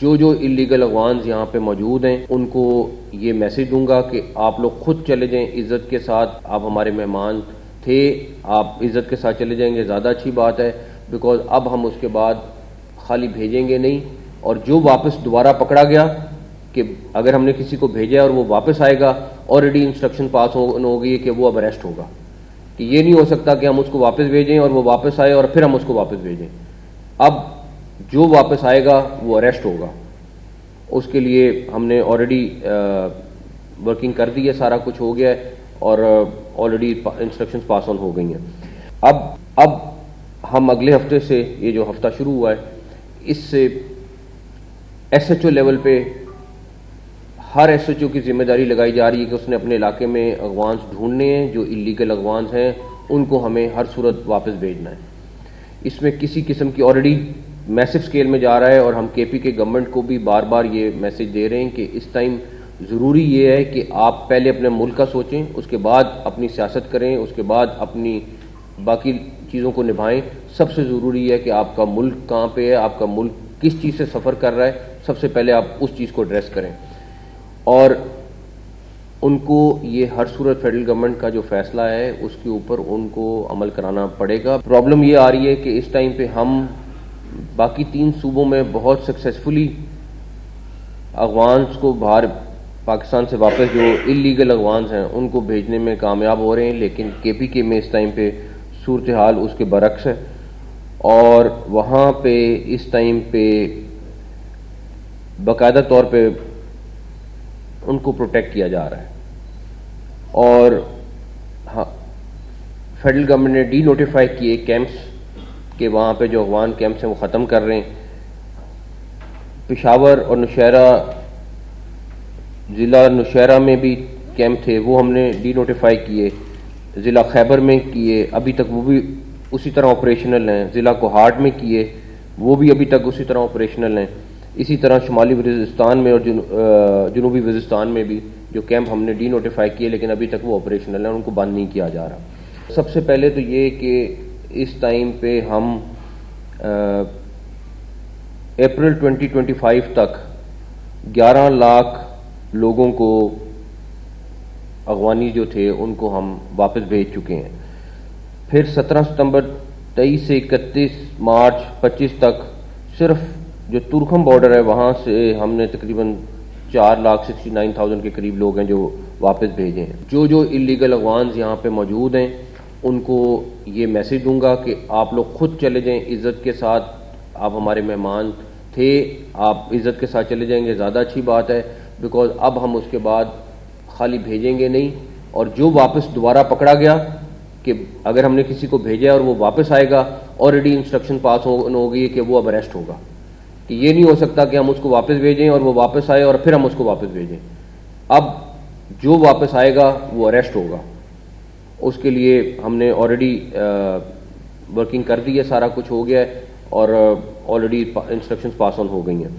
جو اللیگل اغوانز یہاں پہ موجود ہیں ان کو یہ میسج دوں گا کہ آپ لوگ خود چلے جائیں عزت کے ساتھ. آپ ہمارے مہمان تھے, آپ عزت کے ساتھ چلے جائیں گے زیادہ اچھی بات ہے, بیکاز اب ہم اس کے بعد خالی بھیجیں گے نہیں. اور جو واپس دوبارہ پکڑا گیا کہ اگر ہم نے کسی کو بھیجا اور وہ واپس آئے گا, آلریڈی انسٹرکشن پاس ہو گئی ہے کہ وہ اب اریسٹ ہوگا. کہ یہ نہیں ہو سکتا کہ ہم اس کو واپس بھیجیں اور وہ واپس آئے اور پھر ہم اس کو واپس بھیجیں. اب جو واپس آئے گا وہ اریسٹ ہوگا. اس کے لیے ہم نے آلریڈی ورکنگ کر دی ہے, سارا کچھ ہو گیا ہے اور آلریڈی انسٹرکشنز پاس آن ہو گئی ہیں. اب ہم اگلے ہفتے سے, یہ جو ہفتہ شروع ہوا ہے, اس سے ایس ایچ او لیول پہ ہر ایس ایچ او کی ذمہ داری لگائی جا رہی ہے کہ اس نے اپنے علاقے میں اغوانز ڈھونڈنے ہیں, جو اللیگل اغوانز ہیں ان کو ہمیں ہر صورت واپس بھیجنا ہے. اس میں کسی قسم کی آلریڈی میسو اسکیل میں جا رہا ہے, اور ہم کے پی کے گورنمنٹ کو بھی بار بار یہ میسج دے رہے ہیں کہ اس ٹائم ضروری یہ ہے کہ آپ پہلے اپنے ملک کا سوچیں, اس کے بعد اپنی سیاست کریں, اس کے بعد اپنی باقی چیزوں کو نبھائیں. سب سے ضروری ہے کہ آپ کا ملک کہاں پہ ہے, آپ کا ملک کس چیز سے سفر کر رہا ہے, سب سے پہلے آپ اس چیز کو ایڈریس کریں. اور ان کو یہ ہر صورت فیڈرل گورنمنٹ کا جو فیصلہ ہے اس کے اوپر ان کو عمل کرانا پڑے گا. پرابلم یہ آ رہی ہے کہ اس ٹائم پہ ہم باقی 3 صوبوں میں بہت سکسیسفلی اغوانز کو باہر پاکستان سے واپس, جو اللیگل اغوانز ہیں ان کو بھیجنے میں کامیاب ہو رہے ہیں, لیکن کے پی کے میں اس ٹائم پہ صورتحال اس کے برعکس ہے. اور وہاں پہ اس ٹائم پہ باقاعدہ طور پہ ان کو پروٹیکٹ کیا جا رہا ہے. اور فیڈرل گورنمنٹ نے ڈی نوٹیفائی کیے کیمپس کہ وہاں پہ جو اغوان کیمپس ہیں وہ ختم کر رہے ہیں. پشاور اور نوشہرہ, ضلع نوشہرہ میں بھی کیمپ تھے, وہ ہم نے ڈی نوٹیفائی کیے. ضلع خیبر میں کیے, ابھی تک وہ بھی اسی طرح آپریشنل ہیں. ضلع کوہاٹ میں کیے, وہ بھی ابھی تک اسی طرح آپریشنل ہیں. اسی طرح شمالی وزیرستان میں اور جنوبی وزیرستان میں بھی جو کیمپ ہم نے ڈی نوٹیفائی کیے لیکن ابھی تک وہ آپریشنل ہیں, ان کو بند نہیں کیا جا رہا. سب سے پہلے تو یہ کہ اس ٹائم پہ ہم اپریل 2025 تک 11 لاکھ لوگوں کو اغوانی جو تھے ان کو ہم واپس بھیج چکے ہیں. پھر 17 ستمبر 23 سے 31 مارچ 25 تک صرف جو تورکھم بارڈر ہے وہاں سے ہم نے تقریباً 4,69,000 کے قریب لوگ ہیں جو واپس بھیجے ہیں. جو اللیگل اغوانز یہاں پہ موجود ہیں ان کو یہ میسج دوں گا کہ آپ لوگ خود چلے جائیں عزت کے ساتھ. آپ ہمارے مہمان تھے, آپ عزت کے ساتھ چلے جائیں گے زیادہ اچھی بات ہے, بیکاز اب ہم اس کے بعد خالی بھیجیں گے نہیں. اور جو واپس دوبارہ پکڑا گیا کہ اگر ہم نے کسی کو بھیجا اور وہ واپس آئے گا, آلریڈی انسٹرکشن پاس ہو گئی ہے کہ وہ اب اریسٹ ہوگا. کہ یہ نہیں ہو سکتا کہ ہم اس کو واپس بھیجیں اور وہ واپس آئے اور پھر ہم اس کو واپس بھیجیں. اب جو واپس آئے گا وہ اریسٹ ہوگا. اس کے لیے ہم نے آلریڈی ورکنگ کر دی ہے, سارا کچھ ہو گیا ہے اور آلریڈی انسٹرکشنز پاس آن ہو گئی ہیں.